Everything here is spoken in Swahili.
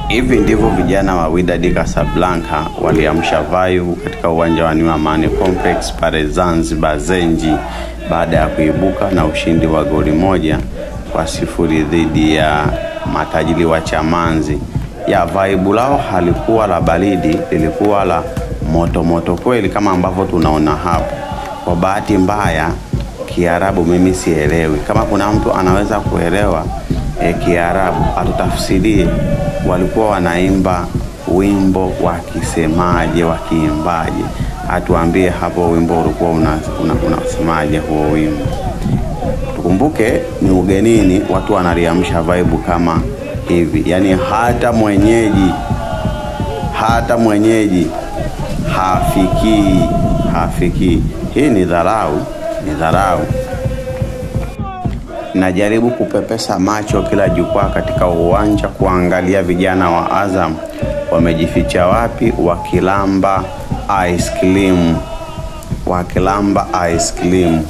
Hivi ndivyo vijana wa Wydad Casablanca waliamsha Vibe katika uwanja wa New Amani Complex pale Zanzibar Zenji, baada ya kuibuka na ushindi wa goli 1-0 dhidi ya matajiri wa Chamanzi. Ya Vibe lao halikuwa la baridi, lilikuwa la moto kweli kama ambavyo tunaona hapo. Kwa bahati mbaya Kiarabu mimi sielewi. Kama kuna mtu anaweza kuelewa Kiarabu atutafsirie walikuwa wanaimba wimbo wakisemaje, wakiimbaje. Atuambie hapo wimbo ulikuwa unasemaje huo wimbo. Tukumbuke ni ugenini, watu wanaliamsha Vibe kama hivi. Yaani hata mwenyeji hafikii. Hii ni dharau. Najaribu kupepesa macho kila jukwaa katika uwanja kuangalia vijana wa Azam wamejificha wapi, wakilamba ice cream.